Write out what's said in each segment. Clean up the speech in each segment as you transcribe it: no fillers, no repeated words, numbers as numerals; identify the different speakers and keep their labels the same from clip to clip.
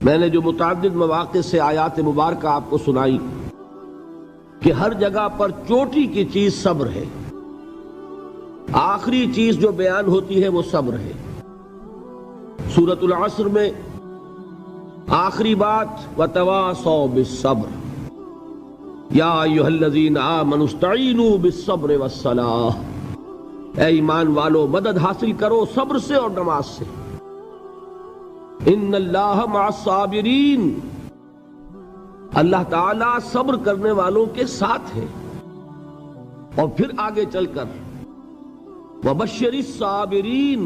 Speaker 1: میں نے جو متعدد مواقع سے آیات مبارکہ آپ کو سنائی کہ ہر جگہ پر چوٹی کی چیز صبر ہے، آخری چیز جو بیان ہوتی ہے وہ صبر ہے۔ سورۃ العصر میں آخری بات وَتَوَاصَوْا بِالصَّبْرِ یا ایھا الذین آمنوا استعینوا بالصبر والصلاۃ، اے ایمان والو مدد حاصل کرو صبر سے اور نماز سے۔ ان اللہ مع الصابرین، اللہ تعالیٰ صبر کرنے والوں کے ساتھ ہے۔ اور پھر آگے چل کر وبشر الصابرین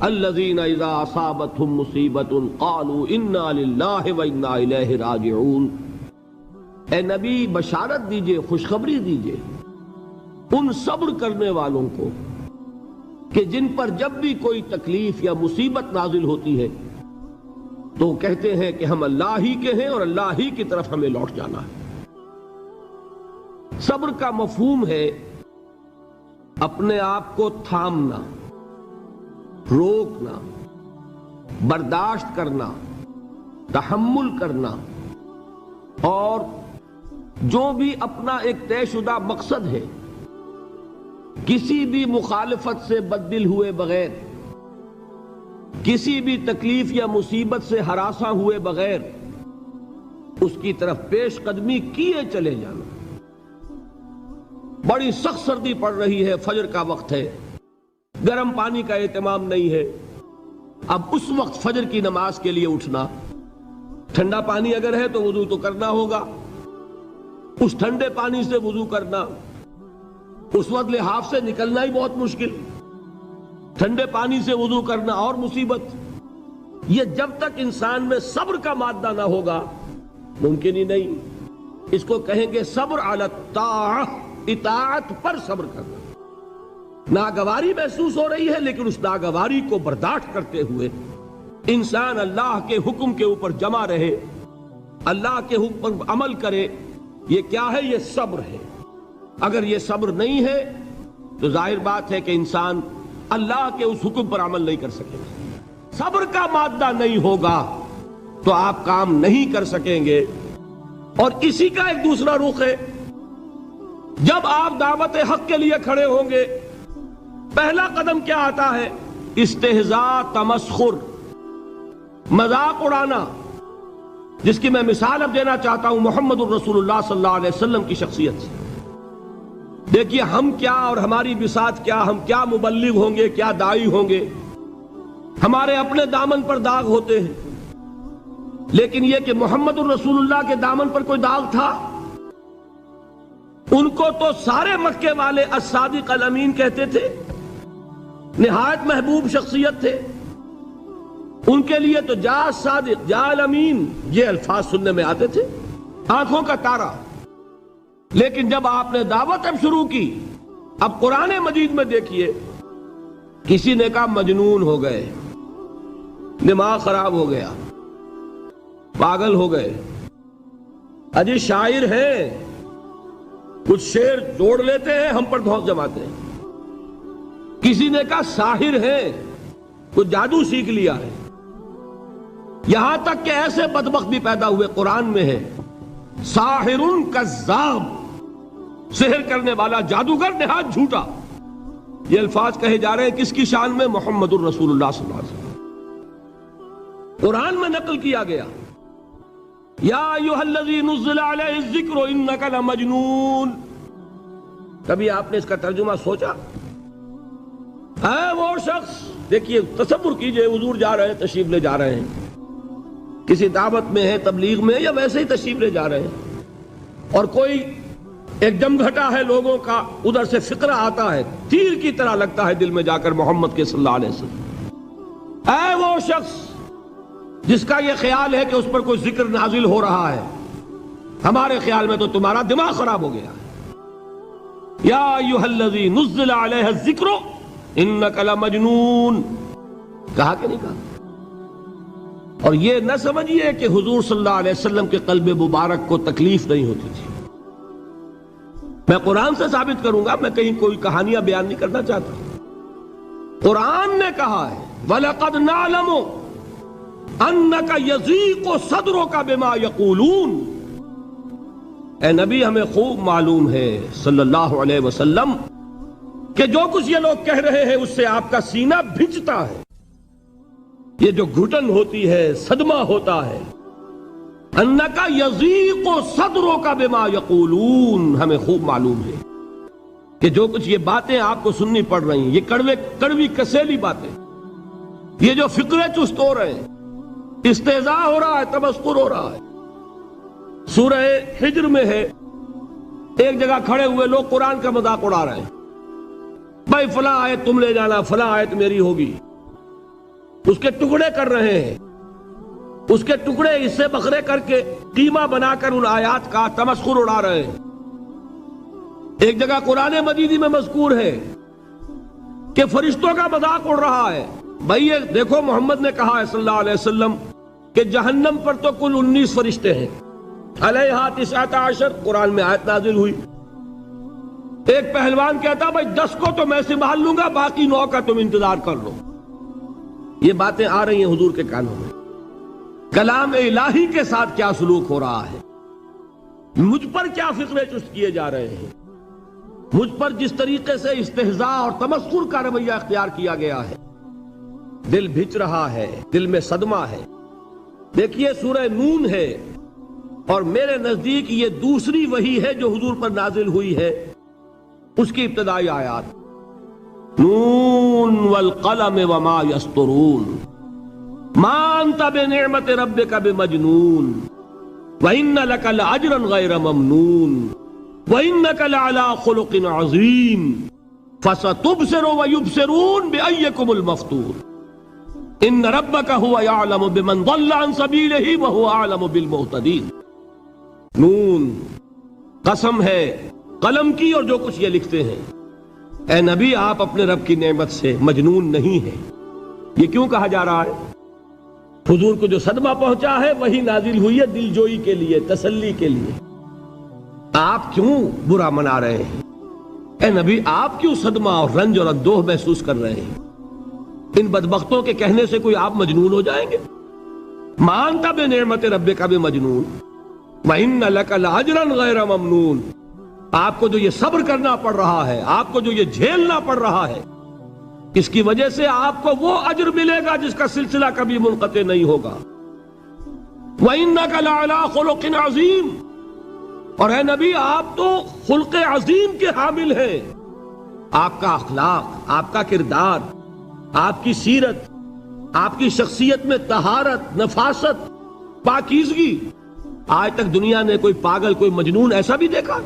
Speaker 1: الذین اذا اصابتهم مصیبۃ قالوا انا للہ وانا الیہ راجعون، اے نبی بشارت دیجئے، خوشخبری دیجئے ان صبر کرنے والوں کو کہ جن پر جب بھی کوئی تکلیف یا مصیبت نازل ہوتی ہے تو کہتے ہیں کہ ہم اللہ ہی کے ہیں اور اللہ ہی کی طرف ہمیں لوٹ جانا ہے۔ صبر کا مفہوم ہے اپنے آپ کو تھامنا، روکنا، برداشت کرنا، تحمل کرنا، اور جو بھی اپنا ایک طے شدہ مقصد ہے کسی بھی مخالفت سے بددل ہوئے بغیر، کسی بھی تکلیف یا مصیبت سے ہراساں ہوئے بغیر اس کی طرف پیش قدمی کیے چلے جانا۔ بڑی سخت سردی پڑ رہی ہے، فجر کا وقت ہے، گرم پانی کا اہتمام نہیں ہے، اب اس وقت فجر کی نماز کے لیے اٹھنا، ٹھنڈا پانی اگر ہے تو وضو تو کرنا ہوگا، اس ٹھنڈے پانی سے وضو کرنا، اس وقت لحاف سے نکلنا ہی بہت مشکل، ٹھنڈے پانی سے وضو کرنا اور مصیبت۔ یہ جب تک انسان میں صبر کا مادہ نہ ہوگا ممکن ہی نہیں۔ اس کو کہیں گے صبر علی الطاعہ، اطاعت پر صبر کرنا۔ ناگواری محسوس ہو رہی ہے لیکن اس ناگواری کو برداشت کرتے ہوئے انسان اللہ کے حکم کے اوپر جمع رہے، اللہ کے حکم پر عمل کرے۔ یہ کیا ہے؟ یہ صبر ہے۔ اگر یہ صبر نہیں ہے تو ظاہر بات ہے کہ انسان اللہ کے اس حکم پر عمل نہیں کر سکے گا۔ صبر کا مادہ نہیں ہوگا تو آپ کام نہیں کر سکیں گے۔ اور اسی کا ایک دوسرا رخ ہے، جب آپ دعوت حق کے لیے کھڑے ہوں گے پہلا قدم کیا آتا ہے؟ استہزاء، تمسخر، مذاق اڑانا، جس کی میں مثال اب دینا چاہتا ہوں محمد الرسول اللہ صلی اللہ علیہ وسلم کی شخصیت سے۔ دیکھیے ہم کیا اور ہماری بساط کیا، ہم کیا مبلغ ہوں گے، کیا داعی ہوں گے، ہمارے اپنے دامن پر داغ ہوتے ہیں، لیکن یہ کہ محمد الرسول اللہ کے دامن پر کوئی داغ تھا؟ ان کو تو سارے مکے والے الصادق الامین کہتے تھے، نہایت محبوب شخصیت تھے، ان کے لیے تو جا صادق جا الامین یہ الفاظ سننے میں آتے تھے، آنکھوں کا تارا۔ لیکن جب آپ نے دعوت اب شروع کی، اب قرآن مجید میں دیکھیے کسی نے کہا مجنون ہو گئے، دماغ خراب ہو گیا، پاگل ہو گئے، اجی شاعر ہیں، کچھ شعر جوڑ لیتے ہیں ہم پر دھوس جماتے ہیں۔ کسی نے کہا ساحر ہیں، کچھ جادو سیکھ لیا ہے، یہاں تک کہ ایسے بدبخت بھی پیدا ہوئے، قرآن میں ہے ساحر کذاب، سحر کرنے والا جادوگر نہایت جھوٹا۔ یہ الفاظ کہے جا رہے ہیں کس کی شان میں؟ محمد الرسول اللہ صلی اللہ علیہ وسلم۔ قرآن میں نقل کیا گیا یا ایھا الذی نزل علیہ الذکر انک لمجنون۔ کبھی آپ نے اس کا ترجمہ سوچا؟ ہے وہ شخص، دیکھیے تصور کیجئے حضور جا رہے ہیں، تشریف لے جا رہے ہیں، کسی دعوت میں ہے، تبلیغ میں، یا ویسے ہی تشریف لے جا رہے ہیں، اور کوئی ایک جمگھٹا ہے لوگوں کا، ادھر سے فقرہ آتا ہے، تیر کی طرح لگتا ہے دل میں جا کر محمد کے صلی اللہ علیہ وسلم۔ اے وہ شخص جس کا یہ خیال ہے کہ اس پر کوئی ذکر نازل ہو رہا ہے، ہمارے خیال میں تو تمہارا دماغ خراب ہو گیا ہے۔ یا ایھا الذی نزل علیہ الذکر انک لمجنون، کہا کہ نہیں کہا؟ اور یہ نہ سمجھیے کہ حضور صلی اللہ علیہ وسلم کے قلب مبارک کو تکلیف نہیں ہوتی تھی۔ میں قرآن سے ثابت کروں گا، میں کہیں کوئی کہانیاں بیان نہیں کرنا چاہتا۔ قرآن نے کہا ہے وَلَقَدْ نَعْلَمُ انک یضیق صدرک بما یقولون، اے نبی ہمیں خوب معلوم ہے صلی اللہ علیہ وسلم کہ جو کچھ یہ لوگ کہہ رہے ہیں اس سے آپ کا سینہ بھنجتا ہے، یہ جو گھٹن ہوتی ہے، صدمہ ہوتا ہے۔ انک یضیق صدرک بما یقولون، ہمیں خوب معلوم ہے کہ جو کچھ یہ باتیں آپ کو سننی پڑ رہی ہیں، یہ کڑوی کسیلی باتیں، یہ جو فقرے چست ہو رہے ہیں، استہزاء ہو رہا ہے، تمسخر ہو رہا ہے۔ سورہ حجر میں ہے، ایک جگہ کھڑے ہوئے لوگ قرآن کا مذاق اڑا رہے ہیں، بھائی فلاں آیت تم لے جانا، فلاں آیت میری ہوگی، اس کے ٹکڑے کر رہے ہیں، اس کے ٹکڑے حصے بکھرے کر کے قیمہ بنا کر ان آیات کا تمسخر اڑا رہے ہیں۔ ایک جگہ قرآن مجیدی میں مذکور ہے کہ فرشتوں کا مذاق اڑ رہا ہے، بھائی یہ دیکھو محمد نے کہا ہے صلی اللہ علیہ وسلم کہ جہنم پر تو کل 19 فرشتے ہیں، علیہا 19 قرآن میں آیت نازل ہوئی۔ ایک پہلوان کہتا بھائی 10 کو تو میں سنبھال لوں گا، باقی 9 کا تم انتظار کر لو۔ یہ باتیں آ رہی ہیں حضور کے کانوں میں، کلام الہی کے ساتھ کیا سلوک ہو رہا ہے، مجھ پر کیا فقرے چست کیے جا رہے ہیں، مجھ پر جس طریقے سے استہزاء اور تمسخر کا رویہ اختیار کیا گیا ہے، دل بھج رہا ہے، دل میں صدمہ ہے۔ دیکھیے سورہ نون ہے، اور میرے نزدیک یہ دوسری وحی ہے جو حضور پر نازل ہوئی ہے، اس کی ابتدائی آیات، نون والقلم وما یسطرون ما انت بنعمت ربک بمجنون وان لک لاجرا غیر ممنون وانک لعلی خلق عظیم فستبصر ویبصرون بأیکم المفتون ان ربک هو یعلم بمن ضل عن سبیلہ وهو اعلم بالمہتدین۔ نون، قسم ہے قلم کی اور جو کچھ یہ لکھتے ہیں۔ اے نبی آپ اپنے رب کی نعمت سے مجنون نہیں ہیں۔ یہ کیوں کہا جا رہا ہے؟ حضور کو جو صدمہ پہنچا ہے وہی نازل ہوئی ہے دل جوئی کے لیے، تسلی کے لیے۔ آپ کیوں برا منا رہے ہیں؟ اے نبی آپ کیوں صدمہ اور رنج اور اندوہ محسوس کر رہے ہیں؟ ان بدبختوں کے کہنے سے کوئی آپ مجنون ہو جائیں گے؟ مانتا بے نعمت ربک بمجنون وَإِنَّ لَكَ لَأَجْرًا غَيْرَ مَمْنُونَ، آپ کو جو یہ صبر کرنا پڑ رہا ہے، آپ کو جو یہ جھیلنا پڑ رہا ہے، اس کی وجہ سے آپ کو وہ اجر ملے گا جس کا سلسلہ کبھی منقطع نہیں ہوگا۔ وَإِنَّكَ لَعَلَىٰ خُلُقٍ عَظِيمٍ، اور اے نبی آپ تو خلق عظیم کے حامل ہیں۔ آپ کا اخلاق، آپ کا کردار، آپ کی سیرت، آپ کی شخصیت میں طہارت، نفاست، پاکیزگی، آج تک دنیا نے کوئی پاگل، کوئی مجنون ایسا بھی دیکھا؟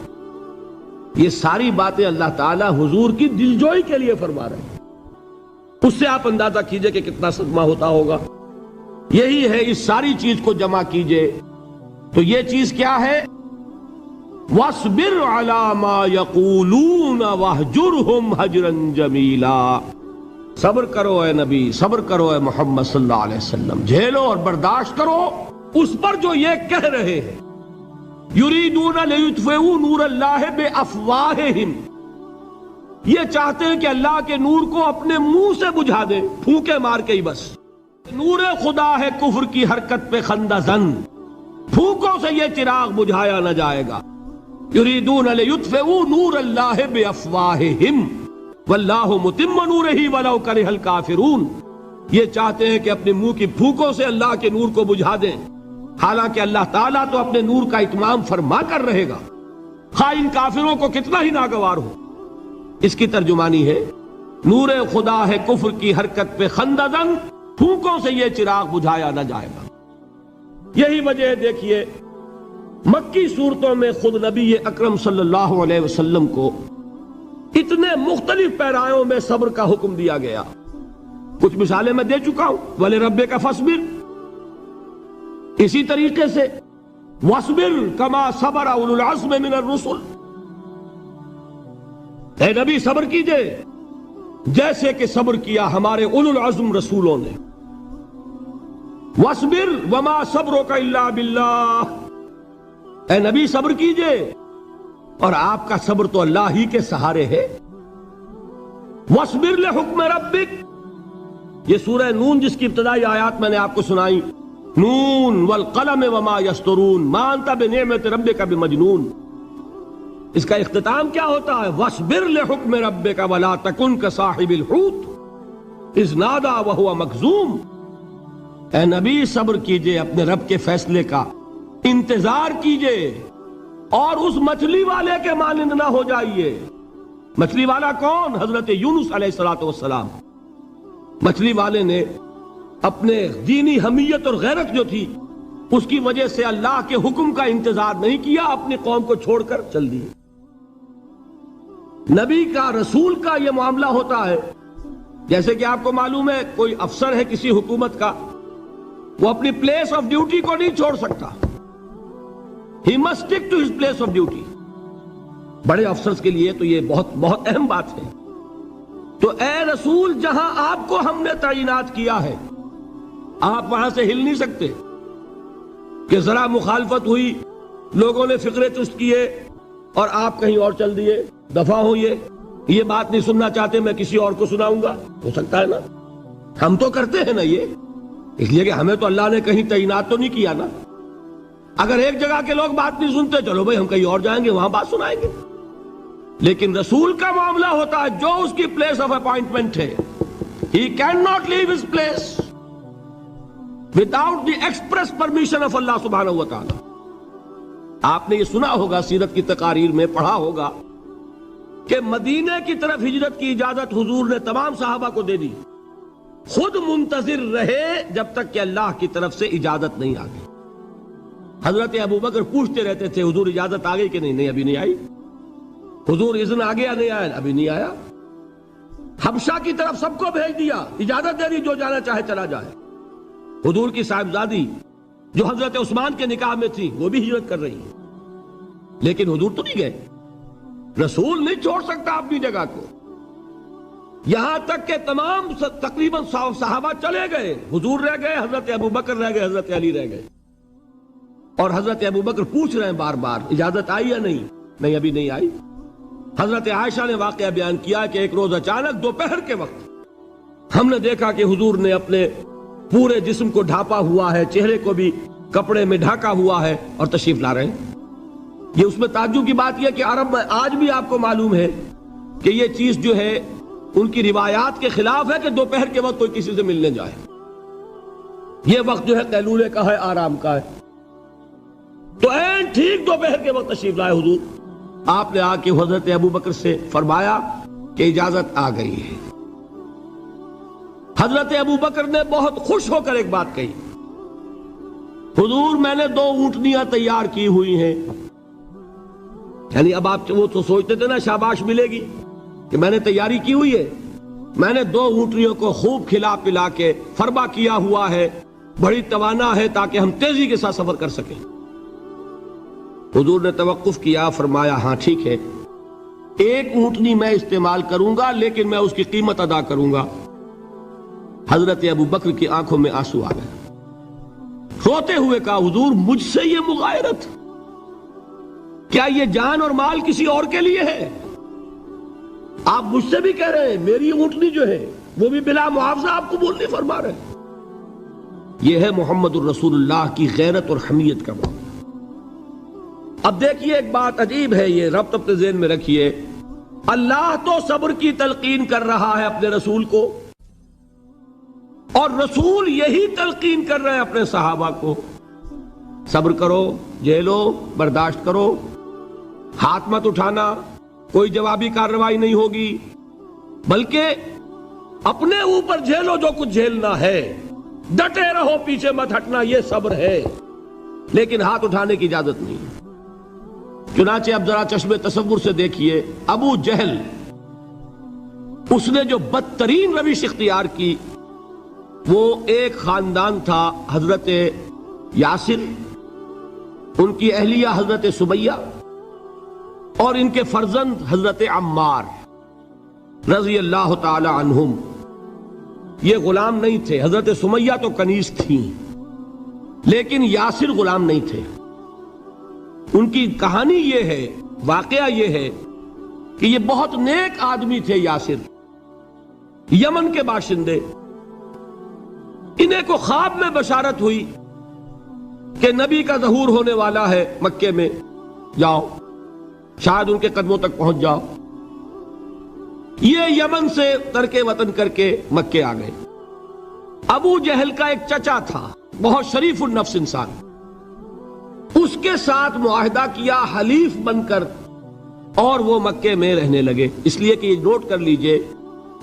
Speaker 1: یہ ساری باتیں اللہ تعالی حضور کی دلجوئی کے لیے فرما رہے ہیں۔ اس سے آپ اندازہ کیجئے کہ کتنا صدمہ ہوتا ہوگا۔ یہی ہے، اس ساری چیز کو جمع کیجئے تو یہ چیز کیا ہے؟ وَاصْبِرْ عَلَىٰ مَا يَقُولُونَ وَاهْجُرْهُمْ هَجْرًا جَمِيلًا، صبر کرو اے نبی، صبر کرو اے محمد صلی اللہ علیہ وسلم، جھیلو اور برداشت کرو اس پر جو یہ کہہ رہے ہیں۔ یریدون لیطفئوا نور اللہ بافواہہم، یہ چاہتے ہیں کہ اللہ کے نور کو اپنے منہ سے بجھا دیں، پھونکے مار کے ہی بس۔ نور خدا ہے کفر کی حرکت پہ خندہ زن، پھونکوں سے یہ چراغ بجھایا نہ جائے گا۔ یریدون لیطفئوا نور اللہ بافواہہم واللہ متم نورہ ولو کرہ الکافرون، یہ چاہتے ہیں کہ اپنے منہ کی پھونکوں سے اللہ کے نور کو بجھا دیں، حالانکہ اللہ تعالیٰ تو اپنے نور کا اتمام فرما کر رہے گا، خواہ ان کافروں کو کتنا ہی ناگوار ہو۔ اس کی ترجمانی ہے نور خدا ہے کفر کی حرکت پہ خندہ زن، پھونکوں سے یہ چراغ بجھایا نہ جائے گا۔ یہی وجہ ہے، دیکھیے مکی صورتوں میں خود نبی اکرم صلی اللہ علیہ وسلم کو اتنے مختلف پیرایوں میں صبر کا حکم دیا گیا۔ کچھ مثالیں میں دے چکا ہوں، وَلِرَبِّكَ فَاصْبِرْ، اسی طریقے سے وَاصْبِرْ كَمَا صَبَرَ أُولُو الْعَزْمِ مِنَ الرُّسُلِ، اے نبی صبر کیجئے جیسے کہ صبر کیا ہمارے اولو العزم رسولوں نے۔ وَاصْبِرْ وَمَا صَبْرُكَ إِلَّا بِاللَّهِ، اے نبی صبر کیجئے اور آپ کا صبر تو اللہ ہی کے سہارے ہے۔ وَاصْبِرْ لِحُکْمِ رَبِّكَ، یہ سورہ نون جس کی ابتدائی آیات میں نے آپ کو سنائی، نون والقلم وما یسطرون ما انت بنعمت ربک بمجنون، اس کا اختتام کیا ہوتا ہے؟ وَاصْبِرْ لِحُکْمِ رَبِّكَ وَلَا تَكُنْ كَصَاحِبِ الْحُوتِ اِذْ نَادَىٰ وَهُوَ مَكْظُومٌ، اے نبی صبر کیجئے اپنے رب کے فیصلے کا، انتظار کیجئے اور اس مچھلی والے کے مانند نہ ہو جائیے۔ مچھلی والا کون؟ حضرت یونس علیہ السلام۔ مچھلی والے نے اپنے دینی حمیت اور غیرت جو تھی اس کی وجہ سے اللہ کے حکم کا انتظار نہیں کیا، اپنی قوم کو چھوڑ کر چل دیے۔ نبی کا، رسول کا یہ معاملہ ہوتا ہے، جیسے کہ آپ کو معلوم ہے کوئی افسر ہے کسی حکومت کا، وہ اپنی پلیس آف ڈیوٹی کو نہیں چھوڑ سکتا، he must stick to his place of duty. بڑے افسرز کے لیے تو یہ بہت بہت اہم بات ہے۔ تو اے رسول، جہاں آپ کو ہم نے تعینات کیا ہے آپ وہاں سے ہل نہیں سکتے کہ ذرا مخالفت ہوئی، لوگوں نے فقرے چست کیے اور آپ کہیں اور چل دیے، دفعہ ہوئیے، یہ بات نہیں سننا چاہتے، میں کسی اور کو سناؤں گا، ہو سکتا ہے نا؟ ہم تو کرتے ہیں نا یہ، اس لیے کہ ہمیں تو اللہ نے کہیں تعینات تو نہیں کیا نا۔ اگر ایک جگہ کے لوگ بات نہیں سنتے، چلو بھائی ہم کہیں اور جائیں گے، وہاں بات سنائیں گے۔ لیکن رسول کا معاملہ ہوتا ہے جو اس کی پلیس آف اپوائنٹمنٹ ہے، he cannot leave his place without the express permission of Allah subhanahu wa ta'ala۔ آپ نے یہ سنا ہوگا، سیرت کی تقاریر میں پڑھا ہوگا کہ مدینے کی طرف ہجرت کی اجازت حضور نے تمام صحابہ کو دے دی، خود منتظر رہے جب تک کہ اللہ کی طرف سے اجازت نہیں آ گئی۔ حضرت ابوبکر پوچھتے رہتے تھے حضور اجازت آ گئی کہ نہیں؟ نہیں ابھی نہیں آئی۔ حضور اذن آ گیا؟ نہیں آیا، ابھی نہیں آیا۔ حبشہ کی طرف سب کو بھیج دیا، اجازت دے دی جو جانا چاہے چلا جائے۔ حضور کی صاحبزادی جو حضرت عثمان کے نکاح میں تھی وہ بھی ہجرت کر رہی ہے، لیکن حضور تو نہیں گئے۔ رسول نہیں چھوڑ سکتا اپنی جگہ کو، یہاں تک کہ تمام تقریباً صحابہ چلے گئے، حضور رہ گئے، حضرت ابوبکر رہ گئے، حضرت علی رہ گئے، اور حضرت ابوبکر پوچھ رہے ہیں بار بار اجازت آئی یا نہیں؟ نہیں ابھی نہیں آئی۔ حضرت عائشہ نے واقعہ بیان کیا کہ ایک روز اچانک دوپہر کے وقت ہم نے دیکھا کہ حضور نے اپنے پورے جسم کو ڈھانپا ہوا ہے، چہرے کو بھی کپڑے میں ڈھانکا ہوا ہے اور تشریف لا رہے ہیں۔ یہ اس میں تعجب کی بات یہ کہ عرب میں آج بھی آپ کو معلوم ہے کہ یہ چیز جو ہے ان کی روایات کے خلاف ہے کہ دوپہر کے وقت کوئی کسی سے ملنے جائے۔ یہ وقت جو ہے قیلولے کا ہے، آرام کا ہے۔ تو این ٹھیک دوپہر کے وقت تشریف لائے حضور، آپ نے آ کے حضرت ابوبکر سے فرمایا کہ اجازت آ گئی ہے۔ حضرت ابوبکر نے بہت خوش ہو کر ایک بات کہی، حضور میں نے 2 اونٹنیاں تیار کی ہوئی ہیں۔ یعنی اب آپ وہ تو سوچتے تھے نا شاباش ملے گی کہ میں نے تیاری کی ہوئی ہے، میں نے 2 اونٹنیوں کو خوب کھلا پلا کے فربا کیا ہوا ہے، بڑی توانا ہے تاکہ ہم تیزی کے ساتھ سفر کر سکیں۔ حضور نے توقف کیا، فرمایا ہاں ٹھیک ہے، 1 اونٹنی میں استعمال کروں گا لیکن میں اس کی قیمت ادا کروں گا۔ حضرت ابوبکر کی آنکھوں میں آنسو آ گئے، روتے ہوئے کہا حضور مجھ سے یہ مغایرت، کیا یہ جان اور مال کسی اور کے لیے ہے؟ آپ مجھ سے بھی کہہ رہے ہیں میری اونٹنی جو ہے وہ بھی بلا معاوضہ آپ قبول نہیں فرما رہے۔ یہ ہے محمد الرسول اللہ کی غیرت اور حمیت کا معاملہ۔ اب دیکھیے ایک بات عجیب ہے، یہ ربط اپنے ذہن میں رکھیے، اللہ تو صبر کی تلقین کر رہا ہے اپنے رسول کو، اور رسول یہی تلقین کر رہے ہیں اپنے صحابہ کو، صبر کرو، جھیلو، برداشت کرو، ہاتھ مت اٹھانا، کوئی جوابی کارروائی نہیں ہوگی، بلکہ اپنے اوپر جھیلو جو کچھ جھیلنا ہے، ڈٹے رہو، پیچھے مت ہٹنا، یہ صبر ہے، لیکن ہاتھ اٹھانے کی اجازت نہیں۔ چنانچہ اب ذرا چشم تصور سے دیکھیے، ابو جہل اس نے جو بدترین روش اختیار کی، وہ ایک خاندان تھا حضرت یاسر، ان کی اہلیہ حضرت سمیہ اور ان کے فرزند حضرت عمار رضی اللہ تعالی عنہم۔ یہ غلام نہیں تھے، حضرت سمیہ تو کنیز تھیں لیکن یاسر غلام نہیں تھے۔ ان کی کہانی یہ ہے، واقعہ یہ ہے کہ یہ بہت نیک آدمی تھے یاسر، یمن کے باشندے، انہیں کو خواب میں بشارت ہوئی کہ نبی کا ظہور ہونے والا ہے مکے میں، جاؤ شاید ان کے قدموں تک پہنچ جاؤ۔ یہ یمن سے ترک وطن کر کے مکے آ گئے۔ ابو جہل کا ایک چچا تھا، بہت شریف النفس انسان، اس کے ساتھ معاہدہ کیا حلیف بن کر، اور وہ مکے میں رہنے لگے۔ اس لیے کہ یہ نوٹ کر لیجئے،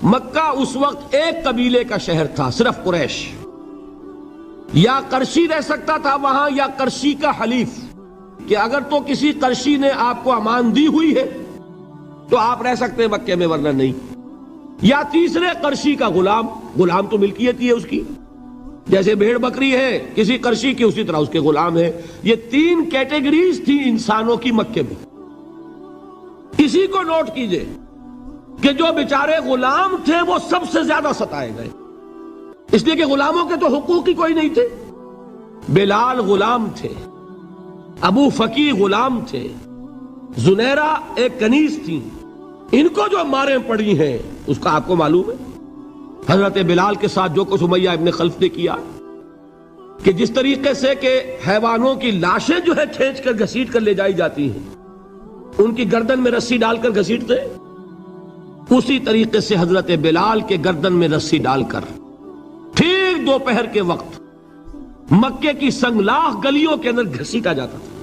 Speaker 1: مکہ اس وقت ایک قبیلے کا شہر تھا، صرف قریش۔ یا قرشی رہ سکتا تھا وہاں، یا قرشی کا حلیف، کہ اگر تو کسی قرشی نے آپ کو امان دی ہوئی ہے تو آپ رہ سکتے ہیں مکے میں، ورنہ نہیں۔ یا تیسرے قرشی کا غلام، غلام تو ملکیت ہی ہے اس کی، جیسے بھیڑ بکری ہے کسی قرشی کی، اسی طرح اس کے غلام ہے۔ یہ تین کیٹیگریز تھی انسانوں کی مکے میں۔ اسی کو نوٹ کیجئے کہ جو بیچارے غلام تھے وہ سب سے زیادہ ستائے گئے، اس لیے کہ غلاموں کے تو حقوق ہی کوئی نہیں تھے۔ بلال غلام تھے، ابو فقی غلام تھے، زنیرہ ایک کنیز تھی، ان کو جو ماریں پڑی ہیں اس کا آپ کو معلوم ہے۔ حضرت بلال کے ساتھ جو کچھ امیہ ابن خلف نے کیا، کہ جس طریقے سے کہ حیوانوں کی لاشیں جو ہے کھینچ کر گھسیٹ کر لے جائی جاتی ہیں، ان کی گردن میں رسی ڈال کر گھسیٹتے، اسی طریقے سے حضرت بلال کے گردن میں رسی ڈال کر ٹھیک دوپہر کے وقت مکے کی سنگلاخ گلیوں کے اندر گھسیٹا جاتا تھا۔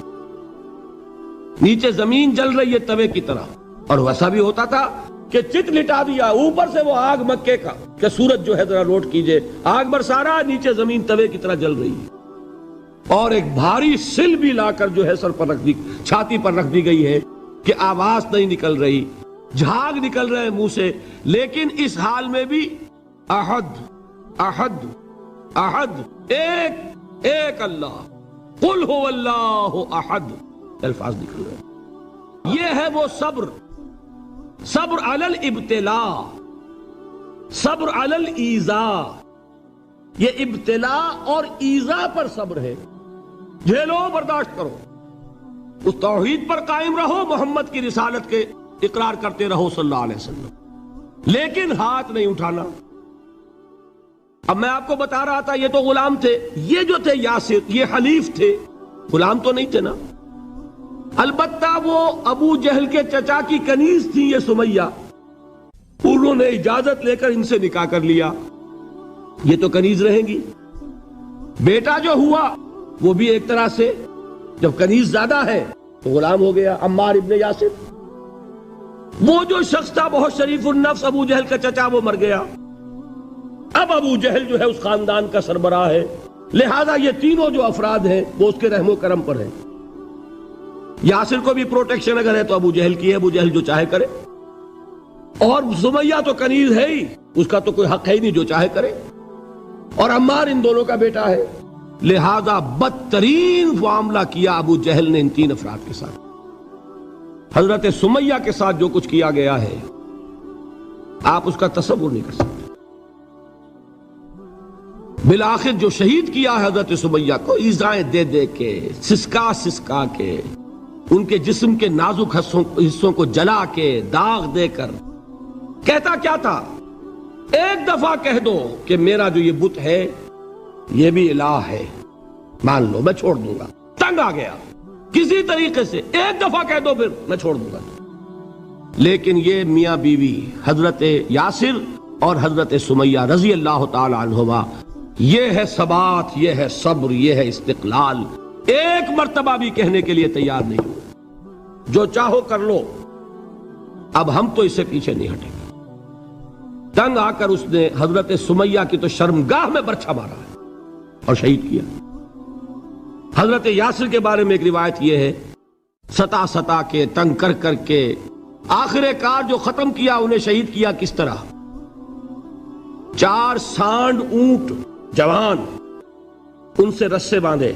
Speaker 1: نیچے زمین جل رہی ہے توے کی طرح، اور ویسا بھی ہوتا تھا کہ چت لٹا دیا، اوپر سے وہ آگ مکے کا، کہ سورج جو ہے ذرا نوٹ کیجئے، آگ برسا رہا، نیچے زمین توے کی طرح جل رہی ہے، اور ایک بھاری سل بھی لا کر جو ہے سر پر رکھ دی، چھاتی پر رکھ دی گئی ہے کہ آواز نہیں نکل رہی، جھاگ نکل رہے منہ سے، لیکن اس حال میں بھی احد احد احد، ایک ایک اللہ، قل هو اللہ احد، الفاظ نکل رہے۔ یہ ہے وہ صبر، صبر علی الابتلاء، صبر علی الایذاء۔ یہ ابتلاء اور ایذاء پر صبر ہے، جھیلو برداشت کرو، اس توحید پر قائم رہو، محمد کی رسالت کے اقرار کرتے رہو صلی اللہ علیہ وسلم، لیکن ہاتھ نہیں اٹھانا۔ اب میں آپ کو بتا رہا تھا یہ تو غلام تھے، یہ جو تھے یاسر، یہ حلیف تھے، غلام تو نہیں تھے نا۔ البتہ وہ ابو جہل کے چچا کی کنیز تھی یہ سمیہ، انہوں نے اجازت لے کر ان سے نکاح کر لیا، یہ تو کنیز رہیں گی۔ بیٹا جو ہوا وہ بھی ایک طرح سے، جب کنیز زیادہ ہے تو غلام ہو گیا، عمار ابن یاسر۔ وہ جو شخص تھا بہت شریف النفس ابو جہل کا چچا، وہ مر گیا، اب ابو جہل جو ہے اس خاندان کا سربراہ ہے، لہذا یہ تینوں جو افراد ہیں وہ اس کے رحم و کرم پر ہیں۔ یاسر کو بھی پروٹیکشن اگر ہے تو ابو جہل کی ہے، ابو جہل جو چاہے کرے، اور سمیہ تو کنیز ہے ہی، اس کا تو کوئی حق ہے ہی نہیں، جو چاہے کرے، اور عمار ان دونوں کا بیٹا ہے، لہذا بدترین معاملہ کیا ابو جہل نے ان تین افراد کے ساتھ۔ حضرت سمیہ کے ساتھ جو کچھ کیا گیا ہے آپ اس کا تصور نہیں کر سکتے۔ بالآخر جو شہید کیا ہے حضرت سمیہ کو، ایذائیں دے دے کے، سسکا سسکا کے، ان کے جسم کے نازک حصوں کو جلا کے، داغ دے کر، کہتا کیا تھا، ایک دفعہ کہہ دو کہ میرا جو یہ بت ہے یہ بھی الہ ہے، مان لو میں چھوڑ دوں گا۔ تنگ آ گیا، کسی طریقے سے ایک دفعہ کہہ دو پھر میں چھوڑ دوں گا۔ لیکن یہ میاں بیوی حضرت یاسر اور حضرت سمیہ رضی اللہ تعالی عنہما، یہ ہے ثبات، یہ ہے صبر، یہ ہے استقلال، ایک مرتبہ بھی کہنے کے لیے تیار نہیں ہو، جو چاہو کر لو، اب ہم تو اس سے پیچھے نہیں ہٹیں گے۔ تنگ آ کر اس نے حضرت سمیہ کی تو شرمگاہ میں برچھا مارا ہے اور شہید کیا۔ حضرت یاسر کے بارے میں ایک روایت یہ ہے، ستا ستا کے، تنگ کر کر کے، آخر کار جو ختم کیا، انہیں شہید کیا کس طرح، 4 سانڈ اونٹ جوان، ان سے رسے باندھے،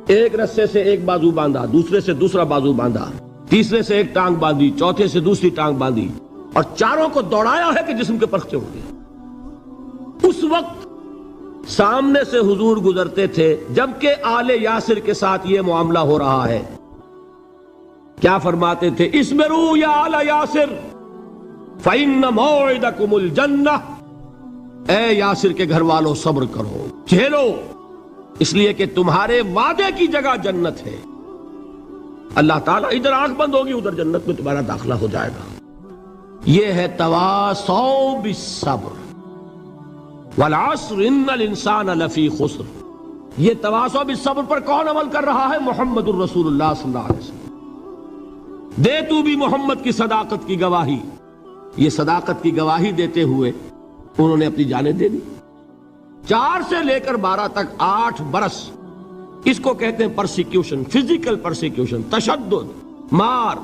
Speaker 1: ایک رسے سے ایک بازو باندھا، دوسرے سے دوسرا بازو باندھا، تیسرے سے ایک ٹانگ باندھی، چوتھے سے دوسری ٹانگ باندھی، اور چاروں کو دوڑایا ہے کہ جسم کے پرخچے اڑ گئے۔ اس وقت سامنے سے حضور گزرتے تھے جبکہ آل یاسر کے ساتھ یہ معاملہ ہو رہا ہے، کیا فرماتے تھے، اصبروا یا آل یاسر فإن موعدکم الجنہ، اے یاسر کے گھر والوں صبر کرو، جھیلو، اس لیے کہ تمہارے وعدے کی جگہ جنت ہے۔ اللہ تعالیٰ ادھر آنکھ بند ہوگی ادھر جنت میں تمہارا داخلہ ہو جائے گا۔ یہ ہے تواصوا بالصبر والعصر ان الانسان لفی خسر۔ یہ تواصوا بالصبر پر کون عمل کر رہا ہے؟ محمد الرسول اللہ صلی اللہ علیہ وسلم۔ دے تو بھی محمد کی صداقت کی گواہی۔ یہ صداقت کی گواہی دیتے ہوئے انہوں نے اپنی جانیں دے دی۔ 4 سے لے کر 12 تک 8 برس اس کو کہتے ہیں پرسیکیوشن، فزیکل پرسیکیوشن، تشدد، مار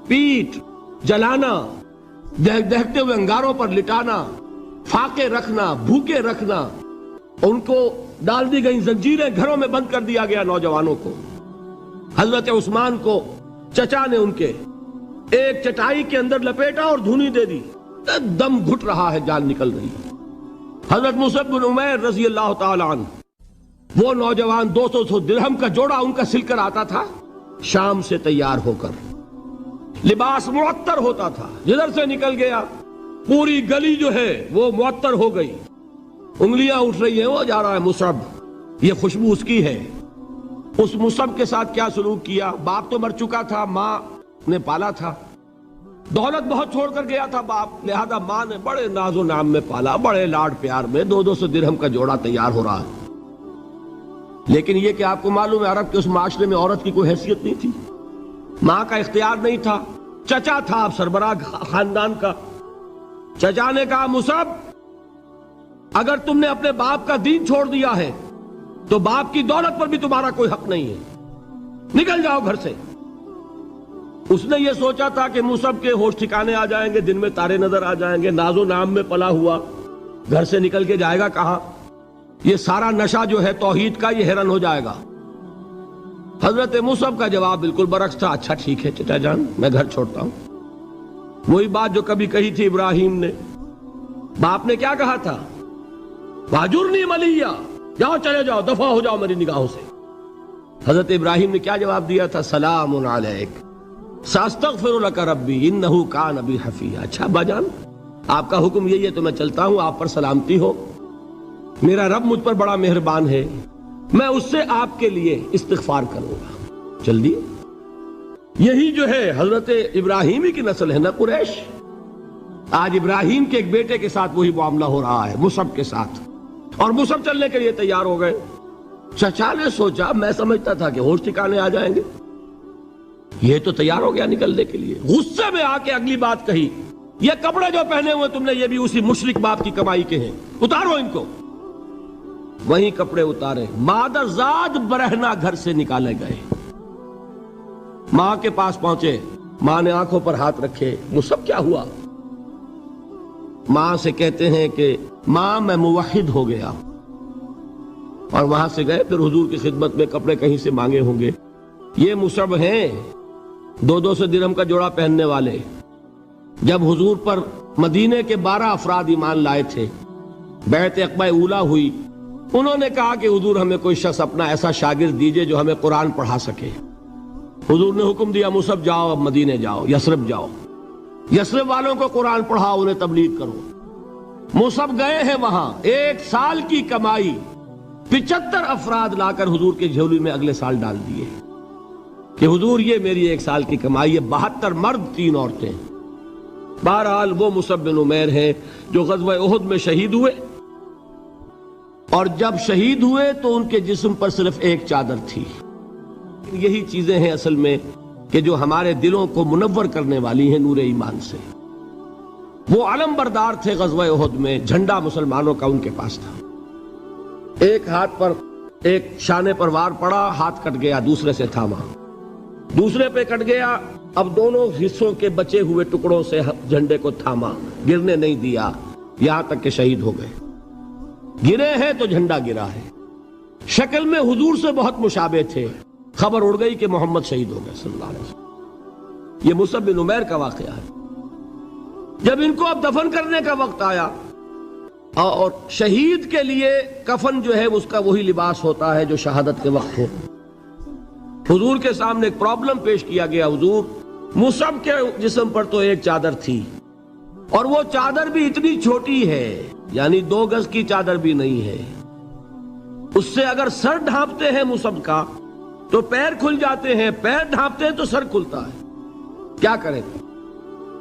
Speaker 1: پیٹ، جلانا، دہکتے ہوئے انگاروں پر لٹانا، فاقے رکھنا، بھوکے رکھنا، ان کو ڈال دی گئی زنجیریں، گھروں میں بند کر دیا گیا نوجوانوں کو۔ حضرت عثمان کو چچا نے ان کے ایک چٹائی کے اندر لپیٹا اور دھونی دے دی، دم گھٹ رہا ہے، جان نکل رہی ہے۔ حضرت مصعب بن عمیر رضی اللہ تعالی عنہ، وہ نوجوان 200 درہم کا جوڑا ان کا سل کر آتا تھا شام سے تیار ہو کر، لباس معطر ہوتا تھا، جدھر سے نکل گیا پوری گلی جو ہے وہ معطر ہو گئی، انگلیاں اٹھ رہی ہیں، وہ جا رہا ہے مصعب، یہ خوشبو اس کی ہے۔ اس مصعب کے ساتھ کیا سلوک کیا؟ باپ تو مر چکا تھا، ماں نے پالا تھا، دولت بہت چھوڑ کر گیا تھا باپ، لہذا ماں نے بڑے ناز و نام میں پالا، بڑے لاڈ پیار میں، 200 درہم کا جوڑا تیار ہو رہا ہے۔ لیکن یہ کہ آپ کو معلوم ہے عرب کے اس معاشرے میں عورت کی کوئی حیثیت نہیں تھی، ماں کا اختیار نہیں تھا، چچا تھا اب سربراہ خاندان کا۔ چچا نے کہا مصعب اگر تم نے اپنے باپ کا دین چھوڑ دیا ہے تو باپ کی دولت پر بھی تمہارا کوئی حق نہیں ہے، نکل جاؤ گھر سے۔ اس نے یہ سوچا تھا کہ مصعب کے ہوش ٹھکانے آ جائیں گے، دن میں تارے نظر آ جائیں گے، ناز و نام میں پلا ہوا گھر سے نکل کے جائے گا کہاں، یہ سارا نشہ جو ہے توحید کا یہ حیران ہو جائے گا۔ حضرت مصعب کا جواب بالکل برعکس تھا، اچھا ٹھیک ہے چچا جان میں گھر چھوڑتا ہوں۔ وہی بات جو کبھی کہی تھی ابراہیم نے، باپ نے کیا کہا تھا؟ واجرنی ملیہ، جاؤ چلے جاؤ، دفع ہو جاؤ میری نگاہوں سے۔ حضرت ابراہیم نے کیا جواب دیا تھا؟ سلام علیک ساستغفر لک ربی انہ کان بی حفیہ۔ اچھا ابا جان آپ کا حکم یہی ہے تو میں چلتا ہوں، آپ پر سلامتی ہو، میرا رب مجھ پر بڑا مہربان ہے، میں اس سے آپ کے لیے استغفار کروں گا۔ چل دیے۔ یہی جو ہے حضرت ابراہیمی کی نسل ہے نا قریش۔ آج ابراہیم کے ایک بیٹے کے ساتھ وہی معاملہ ہو رہا ہے مصعب کے ساتھ، اور مصعب چلنے کے لیے تیار ہو گئے۔ چچا نے سوچا، میں سمجھتا تھا کہ ہوش ٹھکانے آ جائیں گے، یہ تو تیار ہو گیا نکلنے کے لیے۔ غصے میں آ کے اگلی بات کہی، یہ کپڑے جو پہنے ہوئے تم نے یہ بھی اسی مشرک باپ کی کمائی کے ہیں، اتارو ان کو۔ وہیں کپڑے اتارے، مادر زاد برہنہ گھر سے نکالے گئے۔ ماں کے پاس پہنچے، ماں نے آنکھوں پر ہاتھ رکھے، مصعب کیا ہوا؟ ماں سے کہتے ہیں کہ ماں میں موحد ہو گیا، اور وہاں سے گئے پھر حضور کی خدمت میں، کپڑے کہیں سے مانگے ہوں گے۔ یہ مصعب ہیں 200 درہم کا جوڑا پہننے والے۔ جب حضور پر مدینے کے 12 افراد ایمان لائے تھے، بیعت عقبہ اولیٰ ہوئی، انہوں نے کہا کہ حضور ہمیں کوئی شخص اپنا ایسا شاگرد دیجئے جو ہمیں قرآن پڑھا سکے۔ حضور نے حکم دیا مصعب جاؤ، اب مدینے جاؤ، یثرب جاؤ، یثرب والوں کو قرآن پڑھاؤ، انہیں تبلیغ کرو۔ مصعب گئے ہیں وہاں، 1 سال کی کمائی 75 افراد لا کر حضور کے جھولی میں اگلے سال ڈال دیے کہ حضور یہ میری 1 سال کی کمائی ہے، 72 مرد 3 عورتیں۔ بہرحال وہ مصعب بن عمیر ہیں جو غزوہ احد میں شہید ہوئے، اور جب شہید ہوئے تو ان کے جسم پر صرف ایک چادر تھی۔ یہی چیزیں ہیں اصل میں کہ جو ہمارے دلوں کو منور کرنے والی ہیں نور ایمان سے۔ وہ علم بردار تھے غزوہ احد میں، جھنڈا مسلمانوں کا ان کے پاس تھا۔ ایک ہاتھ پر ایک شانے پر وار پڑا، ہاتھ کٹ گیا، دوسرے سے تھاما، دوسرے پہ کٹ گیا، اب دونوں حصوں کے بچے ہوئے ٹکڑوں سے جھنڈے کو تھاما، گرنے نہیں دیا، یہاں تک کہ شہید ہو گئے۔ گرے ہیں تو جھنڈا گرا ہے۔ شکل میں حضور سے بہت مشابہ تھے، خبر اڑ گئی کہ محمد شہید ہو گئے صلی اللہ علیہ وسلم۔ یہ مصعب بن عمیر کا واقعہ ہے۔ جب ان کو اب دفن کرنے کا وقت آیا، اور شہید کے لیے کفن جو ہے اس کا وہی لباس ہوتا ہے جو شہادت کے وقت ہو، حضور کے سامنے ایک پرابلم پیش کیا گیا۔ حضور مصعب کے جسم پر تو ایک چادر تھی، اور وہ چادر بھی اتنی چھوٹی ہے یعنی 2 گز کی چادر بھی نہیں ہے. اس سے اگر سر ڈھانپتے ہیں مصحف کا تو پیر کھل جاتے ہیں, پیر ڈھانپتے ہیں تو سر کھلتا ہے. کیا کریں؟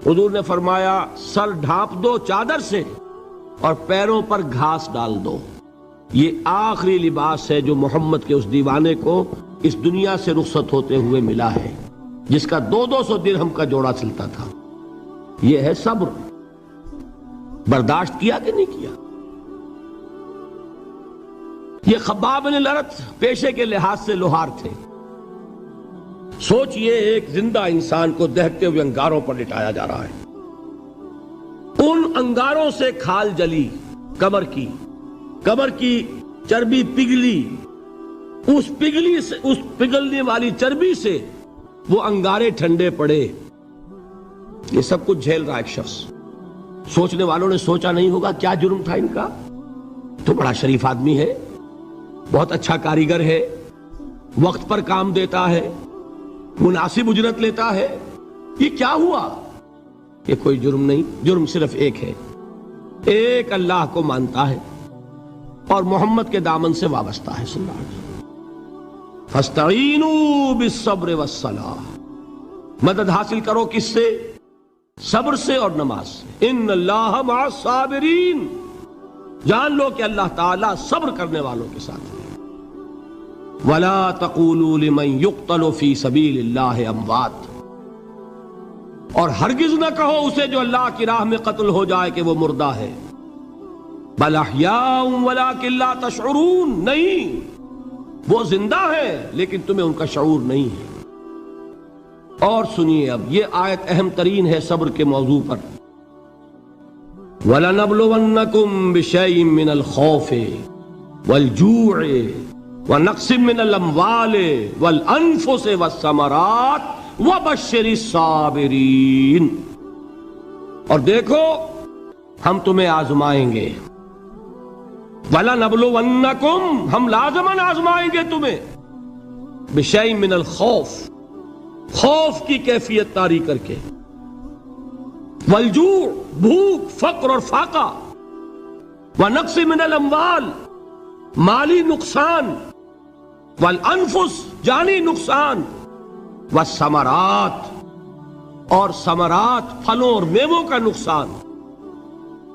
Speaker 1: حضور نے فرمایا سر ڈھانپ دو چادر سے اور پیروں پر گھاس ڈال دو. یہ آخری لباس ہے جو محمد کے اس دیوانے کو اس دنیا سے رخصت ہوتے ہوئے ملا ہے, جس کا 200 درہم کا جوڑا چلتا تھا. یہ ہے صبر. برداشت کیا کہ نہیں کیا؟ یہ خباب بن الارت پیشے کے لحاظ سے لوہار تھے. سوچئے ایک زندہ انسان کو دہتے ہوئے انگاروں پر لٹایا جا رہا ہے. ان انگاروں سے کھال جلی کمر کی چربی پگھلی. اس پگھلنے والی چربی سے وہ انگارے ٹھنڈے پڑے. یہ سب کچھ جھیل رہا ایک شخص. سوچنے والوں نے سوچا نہیں ہوگا کیا جرم تھا ان کا؟ تو بڑا شریف آدمی ہے, بہت اچھا کاریگر ہے, وقت پر کام دیتا ہے, مناسب اجرت لیتا ہے. یہ کیا ہوا؟ یہ کوئی جرم نہیں. جرم صرف ایک ہے, ایک اللہ کو مانتا ہے اور محمد کے دامن سے وابستہ ہے صلی اللہ علیہ وسلم. فاستعینوا بالصبر والصلاۃ. مدد حاصل کرو کس سے؟ صبر سے اور نماز سے. ان اللہ مع الصابرین. جان لو کہ اللہ تعالیٰ صبر کرنے والوں کے ساتھ ہے. وَلَا تَقُولُوا لِمَنْ يُقْتَلُ فِي سَبِيلِ اللَّهِ أَمْوَاتٌ. اور ہرگز نہ کہو اسے جو اللہ کی راہ میں قتل ہو جائے کہ وہ مردہ ہے. بَلْ أَحْيَاءٌ وَلَكِنْ لَا تَشْعُرُونَ. نہیں, وہ زندہ ہے لیکن تمہیں ان کا شعور نہیں ہے. اور سنیے اب یہ آیت اہم ترین ہے صبر کے موضوع پر. وَلَنَبْلُوَنَّكُمْ بِشَيْءٍ مِّنَ الْخَوْفِ وَالْجُوعِ وَنَقْصٍ مِّنَ الْأَمْوَالِ وَالْأَنفُسِ وَالثَّمَرَاتِ وَبَشِّرِ الصَّابِرِينَ. اور دیکھو ہم تمہیں آزمائیں گے. وَلَنَبْلُوَنَّكُمْ, ہم لازماً آزمائیں گے تمہیں. بِشَيْءٍ مِّنَ الْخَوْفِ, خوف کی کیفیت طاری کر کے. والجوع, بھوک, فقر اور فاقہ. ونقص من الاموال, مالی نقصان. والانفس, جانی نقصان. والثمرات, اور ثمرات, پھلوں اور میووں کا نقصان.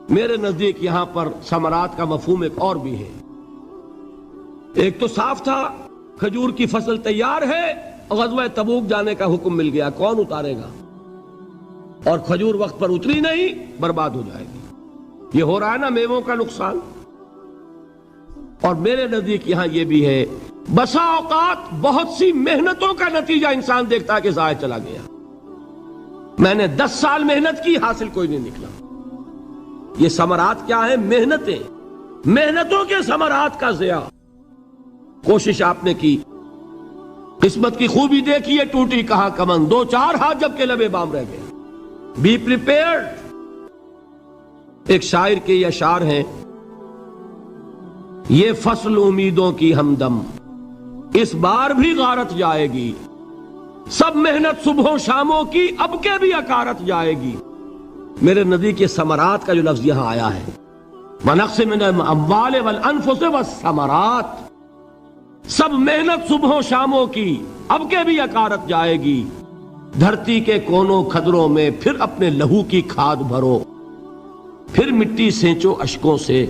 Speaker 1: میرے نزدیک یہاں پر ثمرات کا مفہوم ایک اور بھی ہے. ایک تو صاف تھا کھجور کی فصل تیار ہے, غزوہ تبوک جانے کا حکم مل گیا, کون اتارے گا؟ اور کھجور وقت پر اتری نہیں, برباد ہو جائے گی. یہ ہو رہا ہے نا میووں کا نقصان. اور میرے نزدیک یہاں یہ بھی ہے, بسا اوقات بہت سی محنتوں کا نتیجہ انسان دیکھتا ہے کہ ضائع چلا گیا. میں نے 10 سال محنت کی, حاصل کوئی نہیں نکلا. یہ ثمرات کیا ہے؟ محنتیں, محنتوں کے ثمرات کا ضیاع. کوشش آپ نے کی, قسمت کی خوبی دیکھیے, ٹوٹی کہاں کمن, 2-4 ہاتھ جب کے لبے بام رہ گئے. Be prepared. ایک شاعر کے یہ اشعار ہیں, یہ فصل امیدوں کی ہمدم اس بار بھی غارت جائے گی. سب محنت صبحوں شاموں کی اب کے بھی اکارت جائے گی. میرے نزدیک یہ ثمرات کا جو لفظ یہاں آیا ہے, وَنَقْصٍ مِّنَ الْأَمْوَالِ وَالْأَنفُسِ وَالثَّمَرَاتِ, سب محنت صبحوں شاموں کی اب کے بھی اکارت جائے گی. دھرتی کے کونوں کھدروں میں پھر اپنے لہو کی کھاد بھرو, پھر مٹی سینچو اشکوں سے,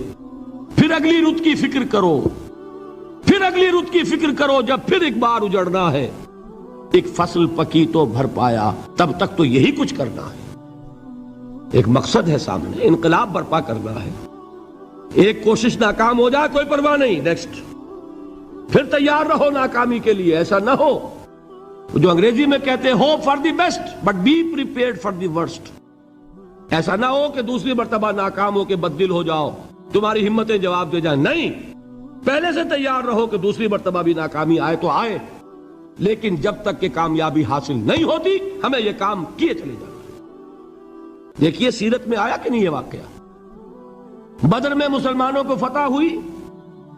Speaker 1: پھر اگلی رت کی فکر کرو, پھر اگلی رت کی فکر کرو جب پھر ایک بار اجڑنا ہے. ایک فصل پکی تو بھر پایا, تب تک تو یہی کچھ کرنا ہے. ایک مقصد ہے سامنے, انقلاب برپا کرنا ہے. ایک کوشش ناکام ہو جائے کوئی پرواہ نہیں, نیکسٹ. پھر تیار رہو ناکامی کے لیے. ایسا نہ ہو جو انگریزی میں کہتے ہیں hope for the best but be prepared for the worst. ایسا نہ ہو کہ دوسری مرتبہ ناکام ہو کے بددل ہو جاؤ, تمہاری ہمتیں جواب دے جائیں. نہیں, پہلے سے تیار رہو کہ دوسری مرتبہ بھی ناکامی آئے تو آئے, لیکن جب تک کہ کامیابی حاصل نہیں ہوتی ہمیں یہ کام کیے چلے جانا ہے. دیکھیے سیرت میں آیا کہ نہیں یہ واقعہ. بدر میں مسلمانوں کو فتح ہوئی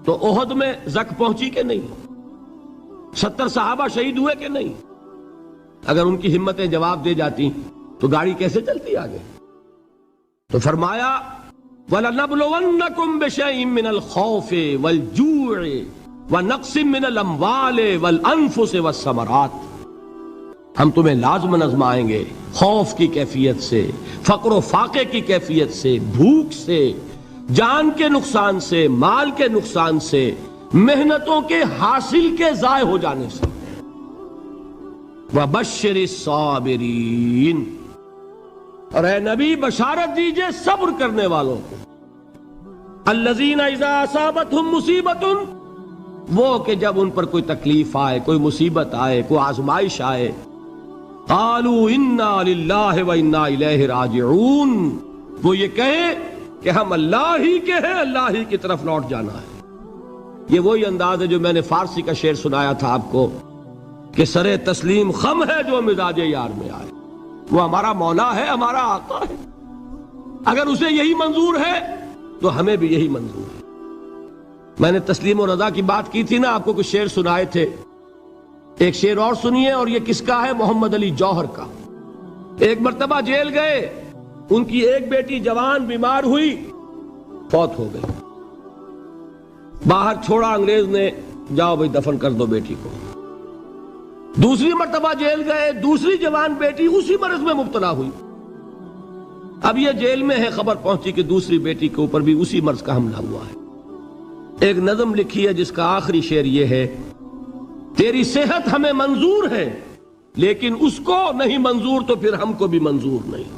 Speaker 1: تو احد میں زک پہنچی کہ نہیں؟ 70 صحابہ شہید ہوئے کہ نہیں؟ اگر ان کی ہمتیں جواب دے جاتی تو گاڑی کیسے چلتی آگے؟ تو فرمایا وَلَنَبْلُوَنَّكُمْ بِشَيْءٍ مِّنَ الْخَوْفِ وَالْجُوعِ وَنَقْصٍ مِّنَ الْأَمْوَالِ وَالْأَنفُسِ وَالثَّمَرَاتِ، ہم تمہیں لازماً آزمائیں گے خوف کی کیفیت سے، فقر و فاقے کی کیفیت سے، بھوک سے، جان کے نقصان سے، مال کے نقصان سے، محنتوں کے حاصل کے ضائع ہو جانے سے۔ وَبَشِّرِ الصَّابِرِينَ، اور اے نبی بشارت دیجئے صبر کرنے والوں کو۔ الَّذِينَ إِذَا أَصَابَتْهُمْ مُصِيبَةٌ، وہ کہ جب ان پر کوئی تکلیف آئے، کوئی مصیبت آئے، کوئی آزمائش آئے، قَالُوا إِنَّا لِلَّهِ وَإِنَّا إِلَيْهِ رَاجِعُونَ، وہ یہ کہیں کہ ہم اللہ ہی کے ہیں، اللہ ہی کی طرف لوٹ جانا ہے۔ یہ وہی انداز ہے جو میں نے فارسی کا شعر سنایا تھا آپ کو کہ سرے تسلیم خم ہے جو مزاج یار میں آئے۔ وہ ہمارا مولا ہے، ہمارا آقا ہے، اگر اسے یہی منظور ہے تو ہمیں بھی یہی منظور ہے۔ میں نے تسلیم و رضا کی بات کی تھی نا، آپ کو کچھ شعر سنائے تھے، ایک شعر اور سنیے، اور یہ کس کا ہے؟ محمد علی جوہر کا۔ ایک مرتبہ جیل گئے، ان کی ایک بیٹی جوان بیمار ہوئی، فوت ہو گئی، باہر چھوڑا انگریز نے، جاؤ بھائی دفن کر دو بیٹی کو۔ دوسری مرتبہ جیل گئے، دوسری جوان بیٹی اسی مرض میں مبتلا ہوئی، اب یہ جیل میں ہے، خبر پہنچی کہ دوسری بیٹی کے اوپر بھی اسی مرض کا حملہ ہوا ہے۔ ایک نظم لکھی ہے جس کا آخری شعر یہ ہے، تیری صحت ہمیں منظور ہے لیکن اس کو نہیں منظور تو پھر ہم کو بھی منظور نہیں۔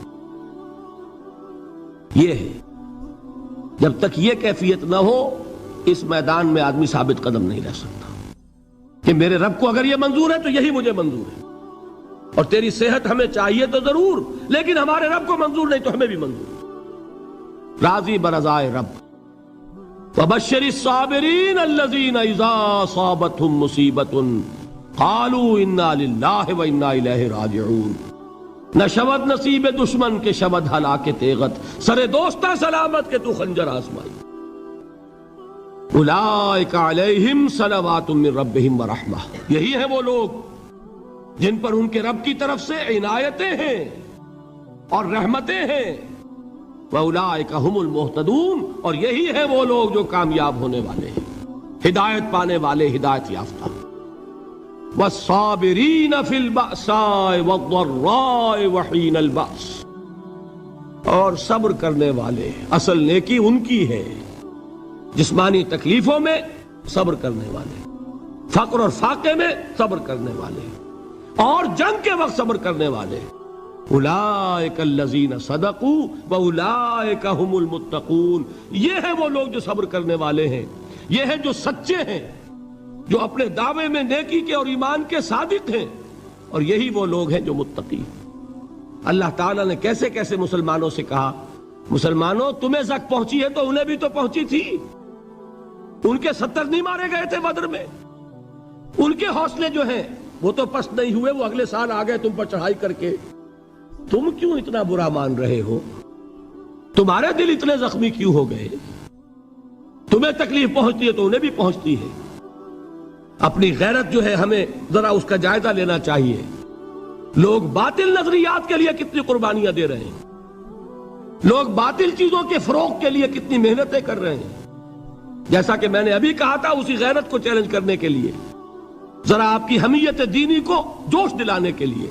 Speaker 1: یہ ہے، جب تک یہ کیفیت نہ ہو اس میدان میں آدمی ثابت قدم نہیں رہ سکتا کہ میرے رب کو اگر یہ منظور ہے تو یہی مجھے منظور ہے، اور تیری صحت ہمیں چاہیے تو ضرور لیکن ہمارے رب کو منظور نہیں تو ہمیں بھی منظور۔ راضی برضائے رب۔ وَبَشِّرِ الصَّابِرِينَ الَّذِينَ إِذَا أَصَابَتْهُمْ مُصِيبَةٌ قَالُوا إِنَّا لِلَّهِ وَإِنَّا إِلَيْهِ رَاجِعُونَ، نہ شود نصیب دشمن کے شود ہلاک تیغت، سر دوستہ سلامت کے تو خنجر آزمائی۔ اولئک علیہم صلوات من ربہم ورحمہ، یہی ہیں وہ لوگ جن پر ان کے رب کی طرف سے عنایتیں ہیں اور رحمتیں ہیں۔ وَأُولَئِكَ هُمُ الْمُهْتَدُونَ، اور یہی ہیں وہ لوگ جو کامیاب ہونے والے ہیں، ہدایت پانے والے، ہدایت یافتہ۔ وَالصَّابِرِينَ فِي الْبَأْسَاءِ وَالضَّرَّاءِ وَحِينَ الْبَأْسِ، اور صبر کرنے والے، اصل نیکی ان کی ہے، جسمانی تکلیفوں میں صبر کرنے والے، فقر اور فاقے میں صبر کرنے والے، اور جنگ کے وقت صبر کرنے والے۔ اولئک الذین صدقوا واولئک هم المتقون، یہ ہیں وہ لوگ جو صبر کرنے والے ہیں، یہ ہیں جو سچے ہیں، جو اپنے دعوے میں نیکی کے اور ایمان کے صادق ہیں، اور یہی وہ لوگ ہیں جو متقی۔ اللہ تعالیٰ نے کیسے کیسے مسلمانوں سے کہا، مسلمانوں تمہیں زک پہنچی ہے تو انہیں بھی تو پہنچی تھی، ان کے 70 نہیں مارے گئے تھے بدر میں، ان کے حوصلے جو ہیں وہ تو پست نہیں ہوئے، وہ اگلے سال آ گئے تم پر چڑھائی کر کے، تم کیوں اتنا برا مان رہے ہو؟ تمہارے دل اتنے زخمی کیوں ہو گئے؟ تمہیں تکلیف پہنچتی ہے تو انہیں بھی پہنچتی ہے۔ اپنی غیرت جو ہے ہمیں ذرا اس کا جائزہ لینا چاہیے۔ لوگ باطل نظریات کے لیے کتنی قربانیاں دے رہے ہیں، لوگ باطل چیزوں کے فروغ کے لیے کتنی محنتیں کر رہے ہیں۔ جیسا کہ میں نے ابھی کہا تھا، اسی غیرت کو چیلنج کرنے کے لیے، ذرا آپ کی حمیت دینی کو جوش دلانے کے لیے،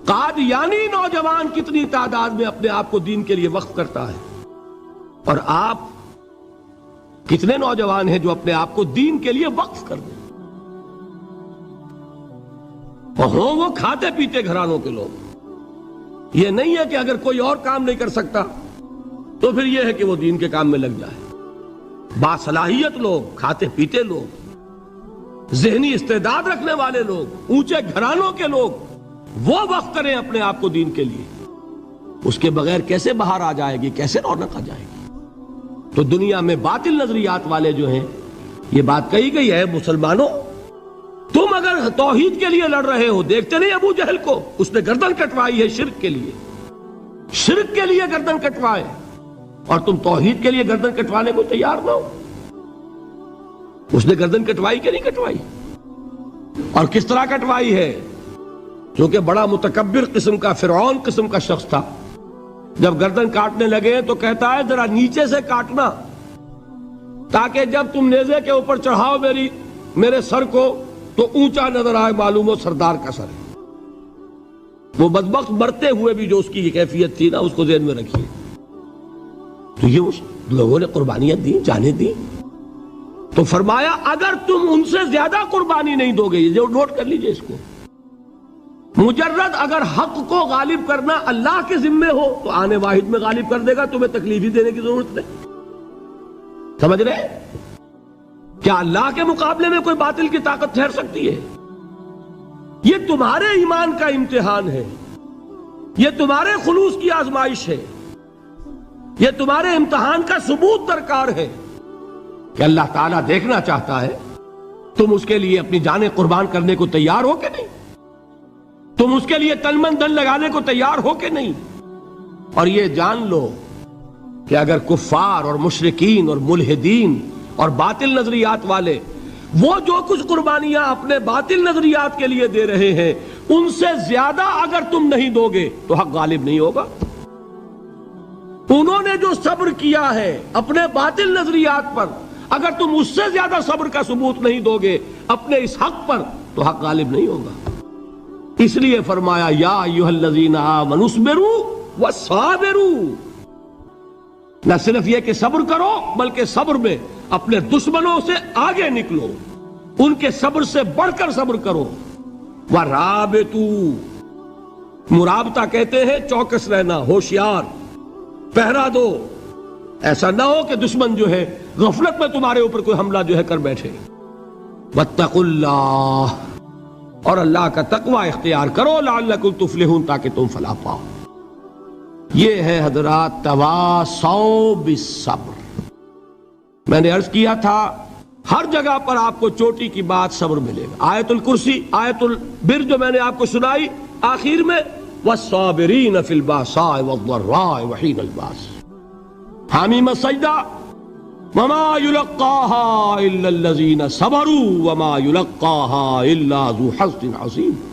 Speaker 1: قادیانی نوجوان کتنی تعداد میں اپنے آپ کو دین کے لیے وقف کرتا ہے، اور آپ کتنے نوجوان ہیں جو اپنے آپ کو دین کے لیے وقف کر دیں، اور ہوں وہ کھاتے پیتے گھرانوں کے لوگ۔ یہ نہیں ہے کہ اگر کوئی اور کام نہیں کر سکتا تو پھر یہ ہے کہ وہ دین کے کام میں لگ جائے۔ باصلاحیت لوگ، کھاتے پیتے لوگ، ذہنی استعداد رکھنے والے لوگ، اونچے گھرانوں کے لوگ، وہ وقف کریں اپنے آپ کو دین کے لیے۔ اس کے بغیر کیسے باہر آ جائے گی، کیسے رونق آ جائے گی؟ تو دنیا میں باطل نظریات والے جو ہیں، یہ بات کہی گئی ہے، مسلمانوں تم اگر توحید کے لیے لڑ رہے ہو، دیکھتے نہیں ابو جہل کو، اس نے گردن کٹوائی ہے شرک کے لیے، شرک کے لیے گردن کٹوائے، اور تم توحید کے لیے گردن کٹوانے کو تیار نہ ہو۔ اس نے گردن کٹوائی کہ نہیں کٹوائی؟ اور کس طرح کٹوائی ہے؟ جو کہ بڑا متکبر قسم کا، فرعون قسم کا شخص تھا، جب گردن کاٹنے لگے تو کہتا ہے ذرا نیچے سے کاٹنا، تاکہ جب تم نیزے کے اوپر چڑھاؤ میرے سر کو تو اونچا نظر آئے، معلوم ہو سردار کا سر ہے۔ وہ بدبخت مرتے ہوئے بھی جو اس کی کیفیت تھی نا، اس کو ذہن میں رکھیے۔ تو یہ اس لوگوں نے قربانیاں دی، جانیں دی، تو فرمایا اگر تم ان سے زیادہ قربانی نہیں دو گے، یہ جو نوٹ کر لیجئے اس کو، مجرد اگر حق کو غالب کرنا اللہ کے ذمے ہو تو آنے واحد میں غالب کر دے گا، تمہیں تکلیف ہی دینے کی ضرورت نہیں۔ سمجھ رہے؟ کیا اللہ کے مقابلے میں کوئی باطل کی طاقت ٹھہر سکتی ہے؟ یہ تمہارے ایمان کا امتحان ہے، یہ تمہارے خلوص کی آزمائش ہے، یہ تمہارے امتحان کا ثبوت درکار ہے کہ اللہ تعالیٰ دیکھنا چاہتا ہے تم اس کے لیے اپنی جانیں قربان کرنے کو تیار ہو کہ نہیں، تم اس کے لیے تن من دھن لگانے کو تیار ہو کہ نہیں۔ اور یہ جان لو کہ اگر کفار اور مشرکین اور ملحدین اور باطل نظریات والے وہ جو کچھ قربانیاں اپنے باطل نظریات کے لیے دے رہے ہیں، ان سے زیادہ اگر تم نہیں دو گے تو حق غالب نہیں ہوگا۔ انہوں نے جو صبر کیا ہے اپنے باطل نظریات پر، اگر تم اس سے زیادہ صبر کا ثبوت نہیں دو گے اپنے اس حق پر تو حق غالب نہیں ہوگا۔ اس لیے فرمایا یا ایھا الذین آمنوا اصبروا وصابروا، نہ صرف یہ کہ صبر کرو بلکہ صبر میں اپنے دشمنوں سے آگے نکلو، ان کے صبر سے بڑھ کر صبر کرو۔ ورابطوا، مرابطہ کہتے ہیں چوکس رہنا، ہوشیار، پہرا دو، ایسا نہ ہو کہ دشمن جو ہے غفلت میں تمہارے اوپر کوئی حملہ جو ہے کر بیٹھے۔ واتقوا اللہ، اور اللہ کا تقوی اختیار کرو، لعلکم تفلحون، تاکہ تم فلاح پاؤ۔ یہ ہے حضرات تواصوا بالصبر۔ میں نے عرض کیا تھا ہر جگہ پر آپ کو چوٹی کی بات صبر ملے گا۔ آیت الکرسی، آیت البر جو میں نے آپ کو سنائی آخر میں، والصابرین فی الباساء والضراء وحین الباس، حامیم السجدہ، وما یلقاها الا الذین صبروا وما یلقاها الا ذو حظ عظیم۔